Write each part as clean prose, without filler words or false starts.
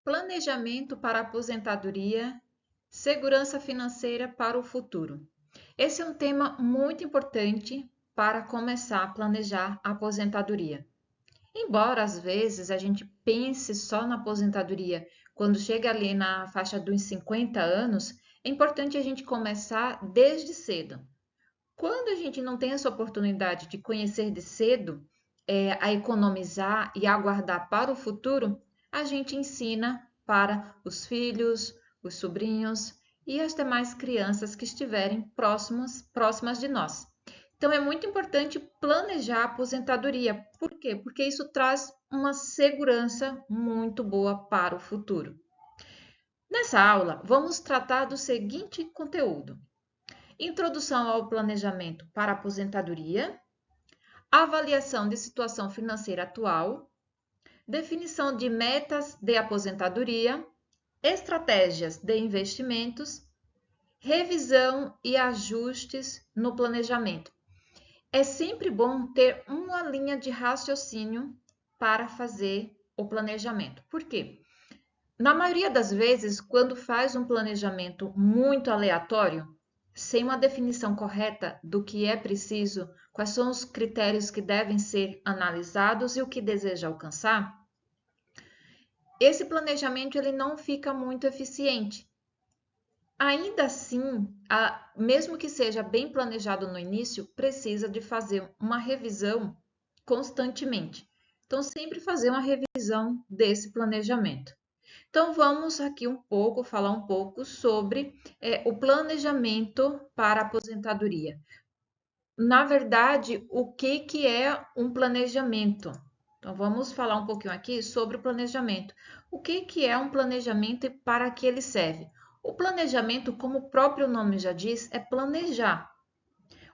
Planejamento para a aposentadoria, segurança financeira para o futuro. Esse é um tema muito importante para começar a planejar a aposentadoria. Embora às vezes a gente pense só na aposentadoria quando chega ali na faixa dos 50 anos, é importante a gente começar desde cedo. Quando a gente não tem essa oportunidade de conhecer de cedo, a economizar e a guardar para o futuro, a gente ensina para os filhos, os sobrinhos e as demais crianças que estiverem próximas de nós. Então é muito importante planejar a aposentadoria. Por quê? Porque isso traz uma segurança muito boa para o futuro. Nessa aula, vamos tratar do seguinte conteúdo: introdução ao planejamento para a aposentadoria, avaliação de situação financeira atual, definição de metas de aposentadoria, estratégias de investimentos, revisão e ajustes no planejamento. É sempre bom ter uma linha de raciocínio para fazer o planejamento. Por quê? Na maioria das vezes, quando faz um planejamento muito aleatório, sem uma definição correta do que é preciso, quais são os critérios que devem ser analisados e o que deseja alcançar, esse planejamento ele não fica muito eficiente. Ainda assim, mesmo que seja bem planejado no início, precisa de fazer uma revisão constantemente. Então, sempre fazer uma revisão desse planejamento. Então, vamos aqui falar um pouco sobre o planejamento para a aposentadoria. Na verdade, o que é um planejamento? Então, vamos falar um pouquinho aqui sobre o planejamento. O que é um planejamento e para que ele serve? O planejamento, como o próprio nome já diz, é planejar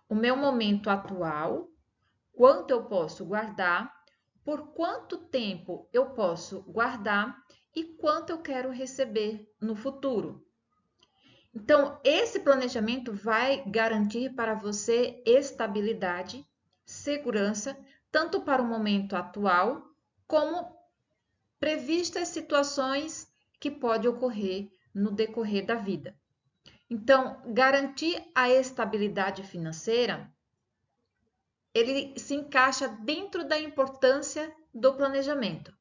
o meu momento atual, quanto eu posso guardar, por quanto tempo eu posso guardar e quanto eu quero receber no futuro. Então, esse planejamento vai garantir para você estabilidade, segurança, tanto para o momento atual, como previstas situações que podem ocorrer no decorrer da vida. Então, garantir a estabilidade financeira, ele se encaixa dentro da importância do planejamento.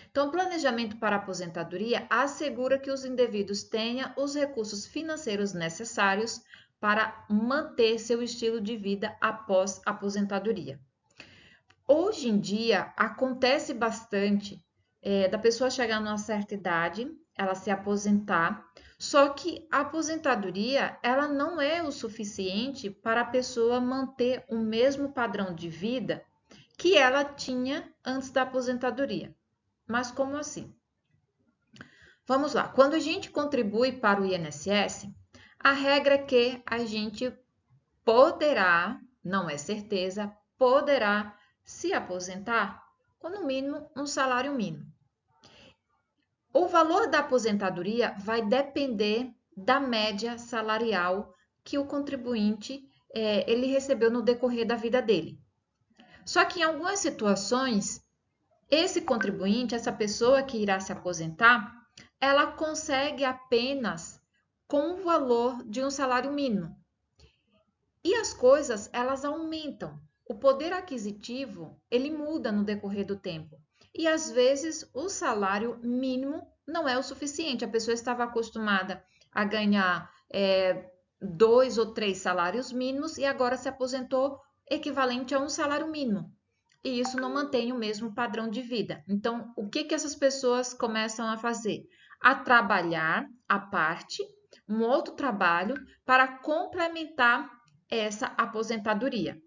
Então, o planejamento para a aposentadoria assegura que os indivíduos tenham os recursos financeiros necessários para manter seu estilo de vida após a aposentadoria. Hoje em dia, acontece bastante da pessoa chegar numa certa idade, ela se aposentar, só que a aposentadoria ela não é o suficiente para a pessoa manter o mesmo padrão de vida que ela tinha antes da aposentadoria. Mas como assim? Vamos lá. Quando a gente contribui para o INSS, a regra é que a gente poderá, não é certeza, poderá se aposentar com no mínimo um salário mínimo. O valor da aposentadoria vai depender da média salarial que o contribuinte ele recebeu no decorrer da vida dele. Só que em algumas situações esse contribuinte, essa pessoa que irá se aposentar, ela consegue apenas com o valor de um salário mínimo. E as coisas, elas aumentam. O poder aquisitivo, ele muda no decorrer do tempo. E às vezes o salário mínimo não é o suficiente. A pessoa estava acostumada a ganhar 2 ou 3 salários mínimos e agora se aposentou equivalente a um salário mínimo. E isso não mantém o mesmo padrão de vida. Então, o que essas pessoas começam a fazer? A trabalhar à parte, um outro trabalho, para complementar essa aposentadoria.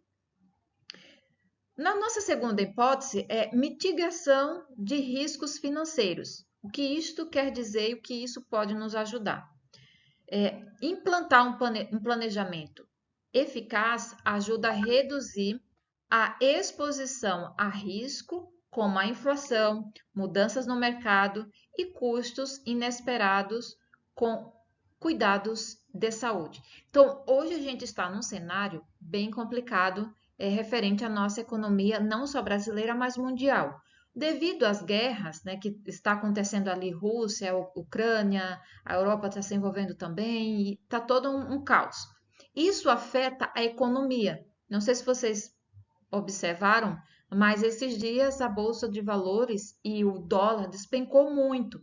Na nossa segunda hipótese é mitigação de riscos financeiros. O que isto quer dizer e o que isso pode nos ajudar? Implantar um planejamento eficaz ajuda a reduzir a exposição a risco, como a inflação, mudanças no mercado e custos inesperados com cuidados de saúde. Então, hoje a gente está num cenário bem complicado referente à nossa economia, não só brasileira, mas mundial. Devido às guerras, né, que está acontecendo ali, Rússia, Ucrânia, a Europa está se envolvendo também, e está todo um caos. Isso afeta a economia. Não sei se vocês observaram, mas esses dias a Bolsa de Valores e o dólar despencou muito.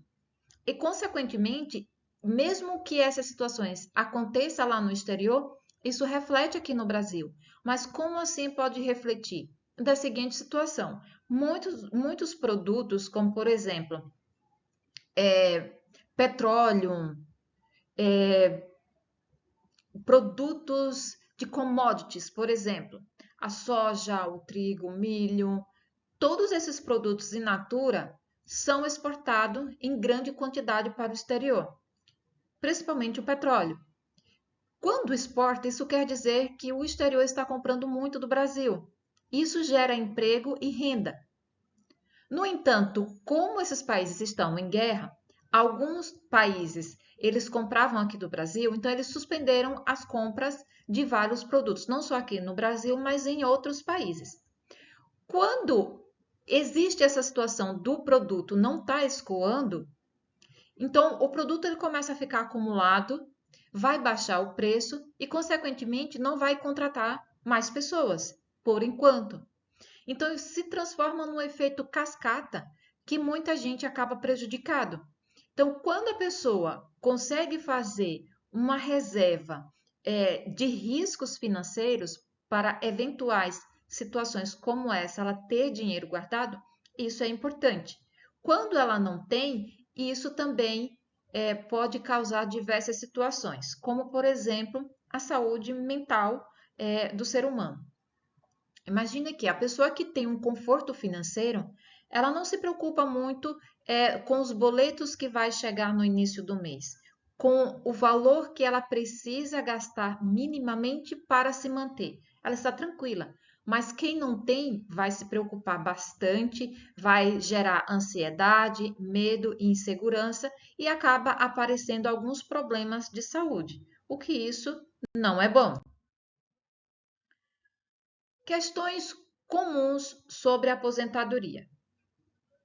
E, consequentemente, mesmo que essas situações aconteçam lá no exterior, isso reflete aqui no Brasil. Mas como assim pode refletir? Da seguinte situação: muitos produtos, como por exemplo, petróleo, produtos de commodities, por exemplo, a soja, o trigo, o milho, todos esses produtos in natura são exportados em grande quantidade para o exterior, principalmente o petróleo. Quando exporta, isso quer dizer que o exterior está comprando muito do Brasil. Isso gera emprego e renda. No entanto, como esses países estão em guerra, alguns países eles compravam aqui do Brasil, então eles suspenderam as compras de vários produtos, não só aqui no Brasil, mas em outros países. Quando existe essa situação do produto não estar escoando, então o produto ele começa a ficar acumulado, vai baixar o preço e, consequentemente, não vai contratar mais pessoas, por enquanto. Então, isso se transforma num efeito cascata que muita gente acaba prejudicado. Então, quando a pessoa consegue fazer uma reserva de riscos financeiros para eventuais situações como essa, ela ter dinheiro guardado, isso é importante. Quando ela não tem, isso também pode causar diversas situações, como, por exemplo, a saúde mental do ser humano. Imagina que a pessoa que tem um conforto financeiro, ela não se preocupa muito com os boletos que vai chegar no início do mês, com o valor que ela precisa gastar minimamente para se manter. Ela está tranquila. Mas quem não tem vai se preocupar bastante, vai gerar ansiedade, medo e insegurança e acaba aparecendo alguns problemas de saúde, o que isso não é bom. Questões comuns sobre a aposentadoria.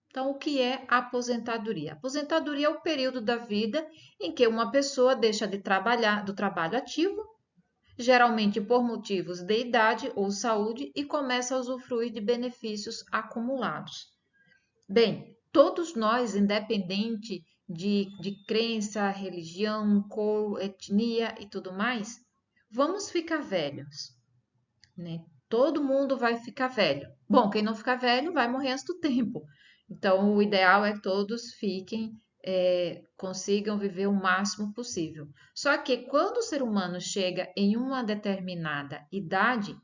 Então, o que é a aposentadoria? A aposentadoria é o período da vida em que uma pessoa deixa de trabalhar do trabalho ativo, geralmente por motivos de idade ou saúde, e começa a usufruir de benefícios acumulados. Bem, todos nós, independente de crença, religião, cor, etnia e tudo mais, vamos ficar velhos, né? Todo mundo vai ficar velho. Bom, quem não ficar velho vai morrer antes do tempo. Então, o ideal é que todos fiquem, consigam viver o máximo possível. Só que quando o ser humano chega em uma determinada idade,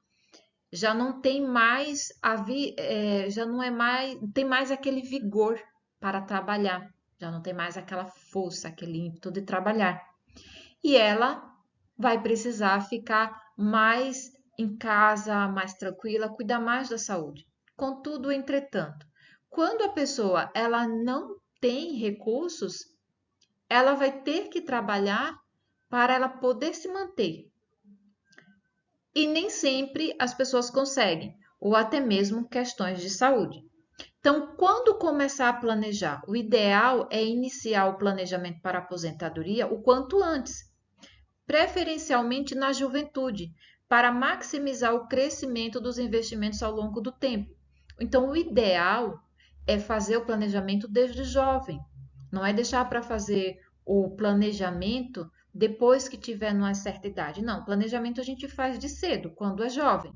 já não tem mais já não é mais, tem mais aquele vigor para trabalhar, já não tem mais aquela força, aquele ímpeto de trabalhar. E ela vai precisar ficar mais em casa, mais tranquila, cuidar mais da saúde. Contudo, entretanto, quando a pessoa ela não tem recursos, ela vai ter que trabalhar para ela poder se manter. E nem sempre as pessoas conseguem, ou até mesmo questões de saúde. Então, quando começar a planejar, o ideal é iniciar o planejamento para a aposentadoria o quanto antes, preferencialmente na juventude, para maximizar o crescimento dos investimentos ao longo do tempo. Então, o ideal é fazer o planejamento desde jovem, não é deixar para fazer o planejamento depois que tiver numa certa idade. Não, planejamento a gente faz de cedo, quando é jovem.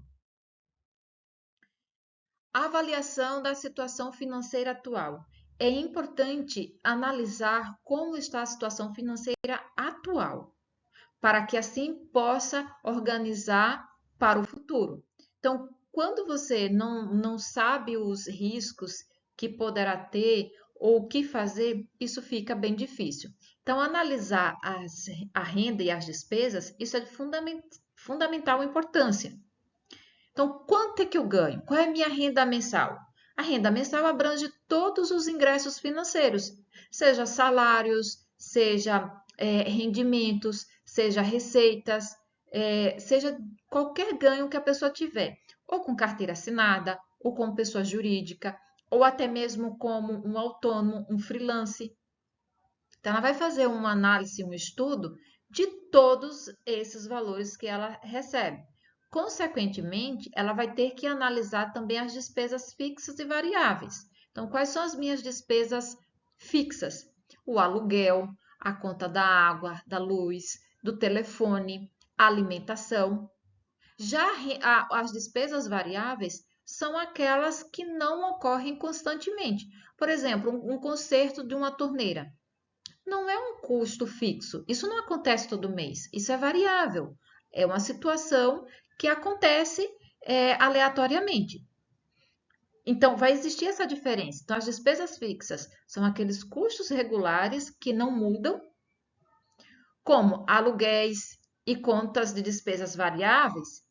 A avaliação da situação financeira atual. É importante analisar como está a situação financeira atual, para que assim possa organizar para o futuro. Então, quando você não sabe os riscos que poderá ter ou o que fazer, isso fica bem difícil. Então, analisar a renda e as despesas, isso é de fundamental importância. Então, quanto é que eu ganho? Qual é a minha renda mensal? A renda mensal abrange todos os ingressos financeiros, seja salários, seja rendimentos, seja receitas, seja qualquer ganho que a pessoa tiver, ou com carteira assinada, ou com pessoa jurídica, ou até mesmo como um autônomo, um freelance. Então, ela vai fazer uma análise, um estudo de todos esses valores que ela recebe. Consequentemente, ela vai ter que analisar também as despesas fixas e variáveis. Então, quais são as minhas despesas fixas? O aluguel, a conta da água, da luz, do telefone, a alimentação. Já as despesas variáveis são aquelas que não ocorrem constantemente. Por exemplo, um conserto de uma torneira não é um custo fixo. Isso não acontece todo mês. Isso é variável. É uma situação que acontece aleatoriamente. Então, vai existir essa diferença. Então, as despesas fixas são aqueles custos regulares que não mudam, como aluguéis e contas de despesas variáveis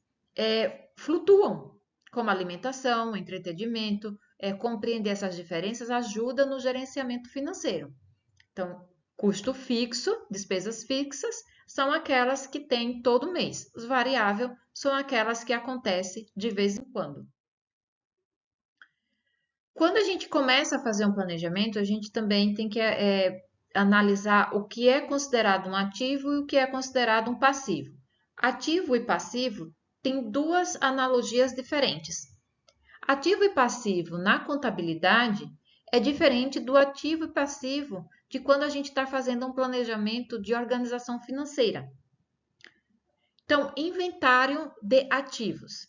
flutuam, como alimentação, entretenimento. Compreender essas diferenças ajuda no gerenciamento financeiro. Então, custo fixo, despesas fixas, são aquelas que tem todo mês. Os variáveis são aquelas que acontecem de vez em quando. Quando a gente começa a fazer um planejamento, a gente também tem que analisar o que é considerado um ativo e o que é considerado um passivo. Ativo e passivo têm duas analogias diferentes. Ativo e passivo na contabilidade é diferente do ativo e passivo de quando a gente está fazendo um planejamento de organização financeira. Então, inventário de ativos.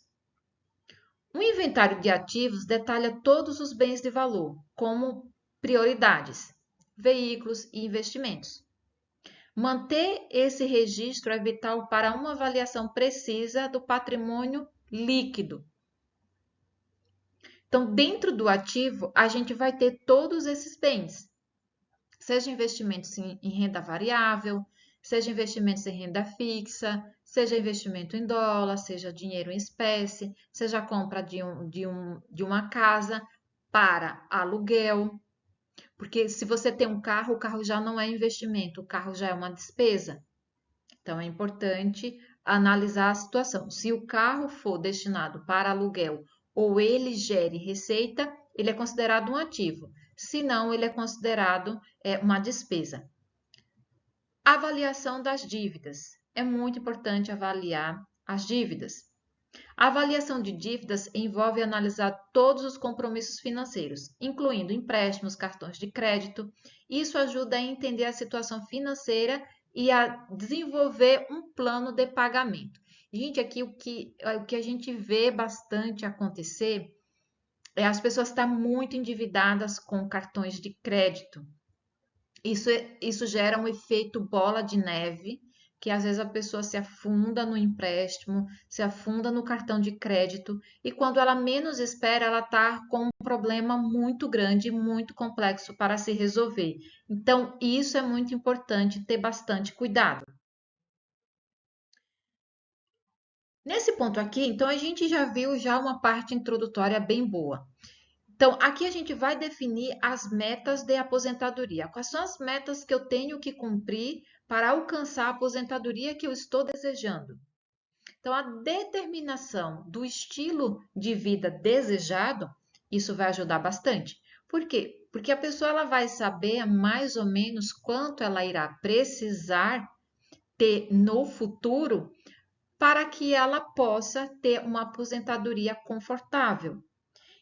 Um inventário de ativos detalha todos os bens de valor, como prioridades, veículos e investimentos. Manter esse registro é vital para uma avaliação precisa do patrimônio líquido. Então, dentro do ativo, a gente vai ter todos esses bens, seja investimentos em renda variável, seja investimentos em renda fixa, seja investimento em dólar, seja dinheiro em espécie, seja a compra de uma casa para aluguel. Porque se você tem um carro, o carro já não é investimento, o carro já é uma despesa. Então, é importante analisar a situação. Se o carro for destinado para aluguel ou ele gere receita, ele é considerado um ativo. Se não, ele é considerado uma despesa. Avaliação das dívidas. É muito importante avaliar as dívidas. A avaliação de dívidas envolve analisar todos os compromissos financeiros, incluindo empréstimos, cartões de crédito. Isso ajuda a entender a situação financeira e a desenvolver um plano de pagamento. Gente, aqui o que a gente vê bastante acontecer é as pessoas estar muito endividadas com cartões de crédito. Isso gera um efeito bola de neve, que às vezes a pessoa se afunda no empréstimo, se afunda no cartão de crédito, e quando ela menos espera, ela está com um problema muito grande, muito complexo para se resolver. Então, isso é muito importante ter bastante cuidado. Nesse ponto aqui, então a gente já viu já uma parte introdutória bem boa. Então, aqui a gente vai definir as metas de aposentadoria. Quais são as metas que eu tenho que cumprir para alcançar a aposentadoria que eu estou desejando? Então, a determinação do estilo de vida desejado, isso vai ajudar bastante. Por quê? Porque a pessoa ela vai saber mais ou menos quanto ela irá precisar ter no futuro para que ela possa ter uma aposentadoria confortável.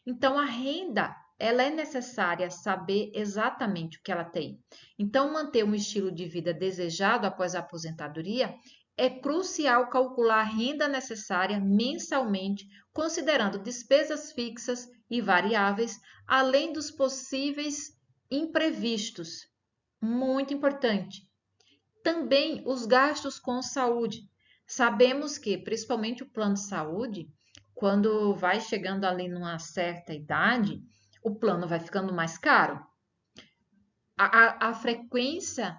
Então, a renda, ela é necessária saber exatamente o que ela tem. Então, manter um estilo de vida desejado após a aposentadoria é crucial calcular a renda necessária mensalmente, considerando despesas fixas e variáveis, além dos possíveis imprevistos. Muito importante. Também os gastos com saúde. Sabemos que, principalmente o plano de saúde, quando vai chegando ali numa certa idade, o plano vai ficando mais caro. A frequência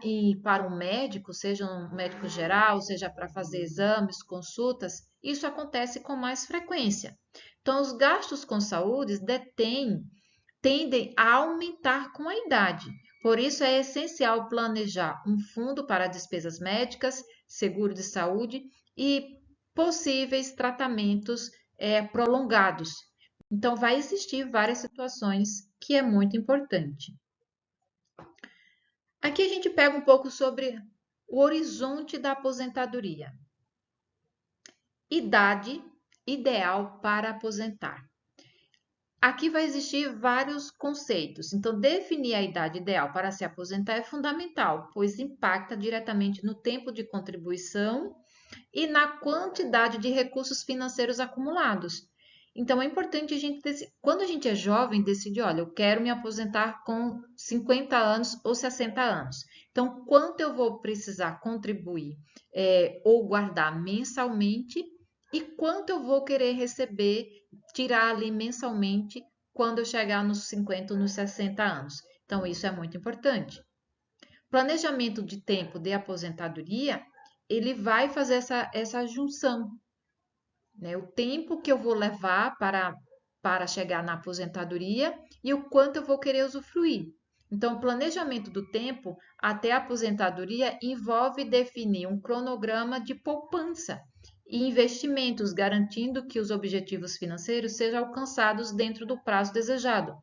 e para um médico, seja um médico geral, seja para fazer exames, consultas, isso acontece com mais frequência. Então, os gastos com saúde tendem a aumentar com a idade. Por isso, é essencial planejar um fundo para despesas médicas, seguro de saúde e possíveis tratamentos prolongados. Então, vai existir várias situações que é muito importante. Aqui a gente pega um pouco sobre o horizonte da aposentadoria. Idade ideal para aposentar. Aqui vai existir vários conceitos, então definir a idade ideal para se aposentar é fundamental, pois impacta diretamente no tempo de contribuição e na quantidade de recursos financeiros acumulados. Então é importante a gente, quando a gente é jovem, decidir, olha, eu quero me aposentar com 50 anos ou 60 anos. Então, quanto eu vou precisar contribuir ou guardar mensalmente e quanto eu vou querer receber, tirar ali mensalmente quando eu chegar nos 50 ou nos 60 anos. Então, isso é muito importante. Planejamento de tempo de aposentadoria, ele vai fazer essa junção, né? O tempo que eu vou levar para chegar na aposentadoria e o quanto eu vou querer usufruir. Então, o planejamento do tempo até a aposentadoria envolve definir um cronograma de poupança e investimentos, garantindo que os objetivos financeiros sejam alcançados dentro do prazo desejado.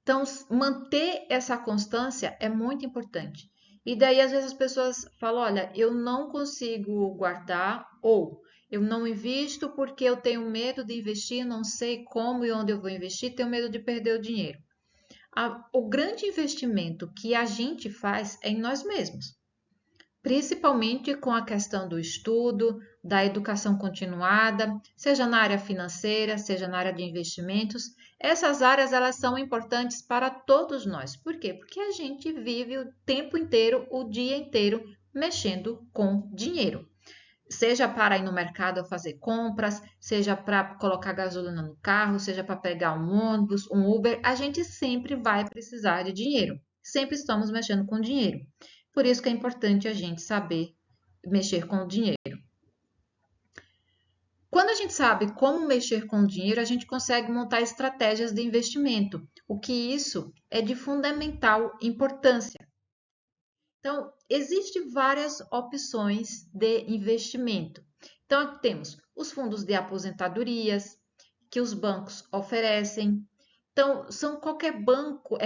Então, manter essa constância é muito importante. E daí, às vezes, as pessoas falam: olha, eu não consigo guardar, ou eu não invisto porque eu tenho medo de investir, não sei como e onde eu vou investir, tenho medo de perder o dinheiro. O grande investimento que a gente faz é em nós mesmos, principalmente com a questão do estudo, da educação continuada, seja na área financeira, seja na área de investimentos. Essas áreas elas são importantes para todos nós. Por quê? Porque a gente vive o tempo inteiro, o dia inteiro, mexendo com dinheiro. Seja para ir no mercado fazer compras, seja para colocar gasolina no carro, seja para pegar um ônibus, um Uber, a gente sempre vai precisar de dinheiro. Sempre estamos mexendo com dinheiro. Por isso que é importante a gente saber mexer com o dinheiro. Quando a gente sabe como mexer com o dinheiro, a gente consegue montar estratégias de investimento, o que isso é de fundamental importância. Então, existem várias opções de investimento. Então, temos os fundos de aposentadorias que os bancos oferecem. Então, são qualquer banco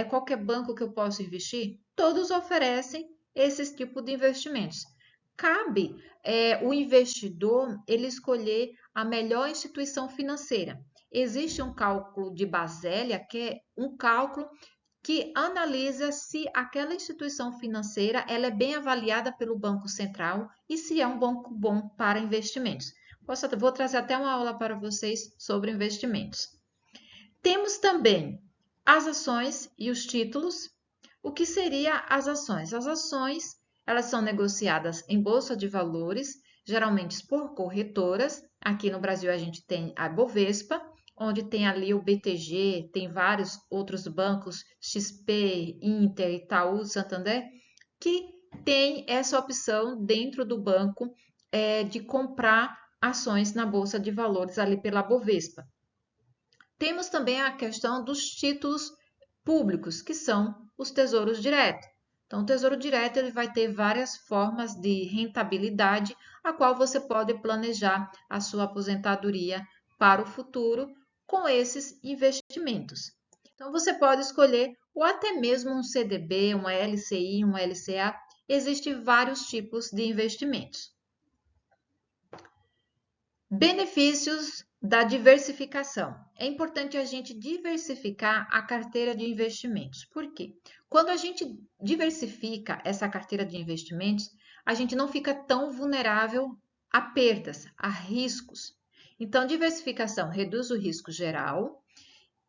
que eu posso investir? Todos oferecem esses tipos de investimentos. Cabe o investidor ele escolher a melhor instituição financeira. Existe um cálculo de Basel, que é um cálculo que analisa se aquela instituição financeira ela é bem avaliada pelo Banco Central e se é um banco bom para investimentos. Vou trazer até uma aula para vocês sobre investimentos. Temos também as ações e os títulos. O que seria as ações? As ações elas são negociadas em bolsa de valores, geralmente por corretoras. Aqui no Brasil a gente tem a Bovespa, onde tem ali o BTG, tem vários outros bancos, XP, Inter, Itaú, Santander, que tem essa opção dentro do banco de comprar ações na Bolsa de Valores ali pela Bovespa. Temos também a questão dos títulos públicos, que são os tesouros diretos. Então, o Tesouro Direto ele vai ter várias formas de rentabilidade, a qual você pode planejar a sua aposentadoria para o futuro com esses investimentos. Então, você pode escolher ou até mesmo um CDB, uma LCI, uma LCA. Existem vários tipos de investimentos. Benefícios da diversificação. É importante a gente diversificar a carteira de investimentos. Por quê? Quando a gente diversifica essa carteira de investimentos, a gente não fica tão vulnerável a perdas, a riscos. Então, diversificação reduz o risco geral,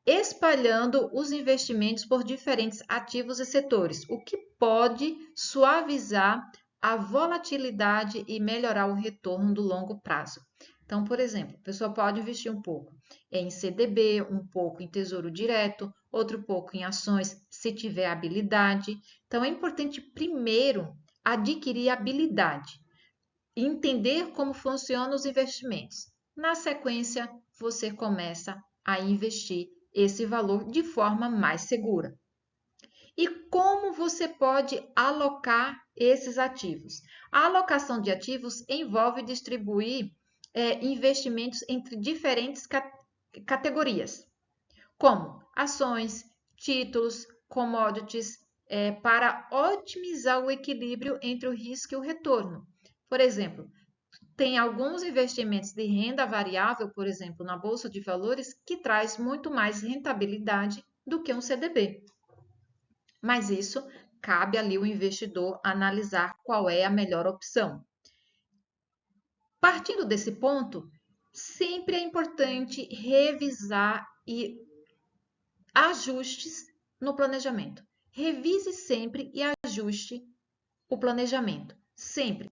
espalhando os investimentos por diferentes ativos e setores, o que pode suavizar a volatilidade e melhorar o retorno do longo prazo. Então, por exemplo, a pessoa pode investir um pouco em CDB, um pouco em Tesouro Direto, outro pouco em ações, se tiver habilidade. Então, é importante primeiro adquirir habilidade, entender como funcionam os investimentos. Na sequência, você começa a investir esse valor de forma mais segura. E como você pode alocar esses ativos? A alocação de ativos envolve distribuir investimentos entre diferentes categorias, como ações, títulos, commodities, para otimizar o equilíbrio entre o risco e o retorno. Por exemplo, tem alguns investimentos de renda variável, por exemplo, na Bolsa de Valores, que traz muito mais rentabilidade do que um CDB. Mas isso cabe ali o investidor analisar qual é a melhor opção. Partindo desse ponto, sempre é importante revisar e ajustes no planejamento. Revise sempre e ajuste o planejamento, sempre.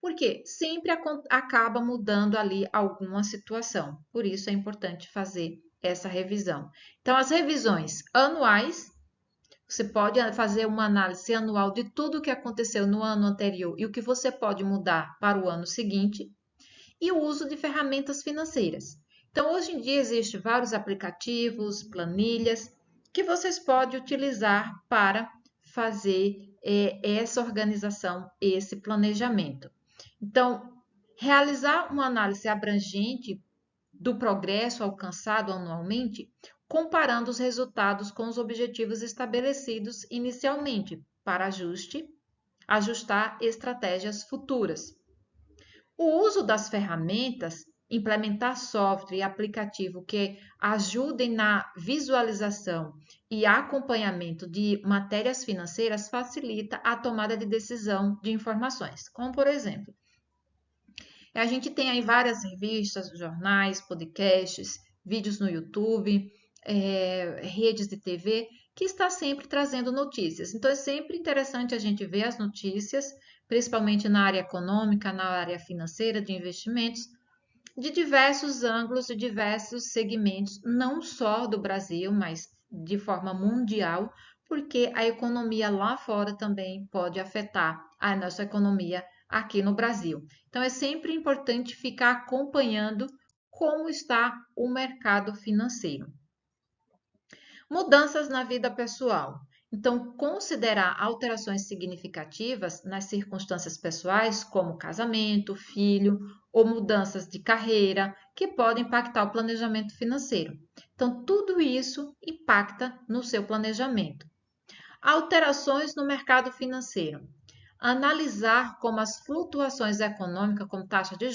Porque sempre acaba mudando ali alguma situação. Por isso é importante fazer essa revisão. Então, as revisões anuais, você pode fazer uma análise anual de tudo o que aconteceu no ano anterior e o que você pode mudar para o ano seguinte. E o uso de ferramentas financeiras. Então, hoje em dia, existem vários aplicativos, planilhas, que vocês podem utilizar para fazer essa organização, esse planejamento. Então, realizar uma análise abrangente do progresso alcançado anualmente, comparando os resultados com os objetivos estabelecidos inicialmente, para ajustar estratégias futuras. O uso das ferramentas, implementar software e aplicativo que ajudem na visualização e acompanhamento de matérias financeiras facilita a tomada de decisão de informações, como por exemplo, a gente tem aí várias revistas, jornais, podcasts, vídeos no YouTube, redes de TV, que está sempre trazendo notícias. Então, é sempre interessante a gente ver as notícias, principalmente na área econômica, na área financeira, de investimentos, de diversos ângulos e diversos segmentos, não só do Brasil, mas de forma mundial, porque a economia lá fora também pode afetar a nossa economia aqui no Brasil. Então, é sempre importante ficar acompanhando como está o mercado financeiro. Mudanças na vida pessoal. Então, considerar alterações significativas nas circunstâncias pessoais, como casamento, filho ou mudanças de carreira, que podem impactar o planejamento financeiro. Então, tudo isso impacta no seu planejamento. Alterações no mercado financeiro. Analisar como as flutuações econômicas, como taxa de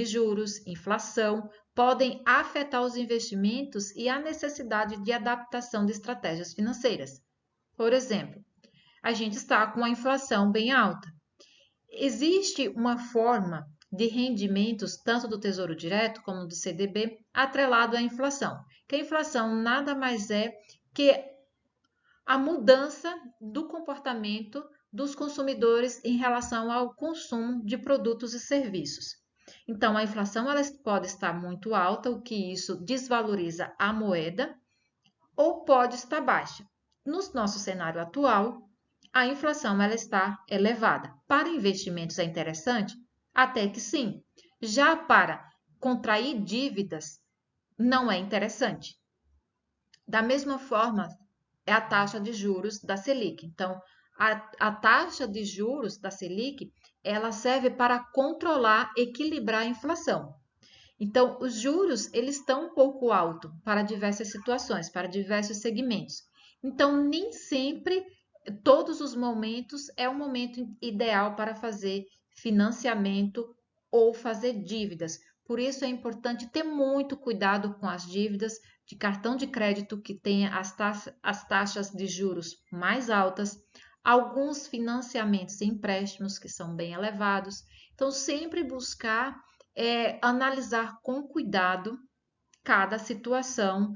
juros, inflação, podem afetar os investimentos e a necessidade de adaptação de estratégias financeiras. Por exemplo, a gente está com a inflação bem alta. Existe uma forma de rendimentos, tanto do Tesouro Direto como do CDB, atrelado à inflação, que a inflação nada mais é que a mudança do comportamento dos consumidores em relação ao consumo de produtos e serviços. Então, a inflação ela pode estar muito alta, o que isso desvaloriza a moeda, ou pode estar baixa. No nosso cenário atual, a inflação ela está elevada. Para investimentos é interessante? Até que sim. Já para contrair dívidas, não é interessante. Da mesma forma, é a taxa de juros da Selic. Então, a taxa de juros da Selic, ela serve para controlar, equilibrar a inflação. Então, os juros, eles estão um pouco alto para diversas situações, para diversos segmentos. Então, nem sempre, todos os momentos, é o momento ideal para fazer financiamento ou fazer dívidas. Por isso, é importante ter muito cuidado com as dívidas de cartão de crédito que tenha as taxas de juros mais altas, alguns financiamentos e empréstimos que são bem elevados. Então, sempre buscar analisar com cuidado cada situação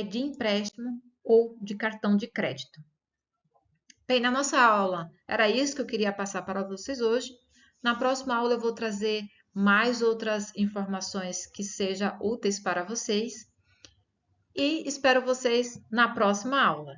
de empréstimo ou de cartão de crédito. Bem, na nossa aula era isso que eu queria passar para vocês hoje. Na próxima aula eu vou trazer mais outras informações que sejam úteis para vocês e espero vocês na próxima aula.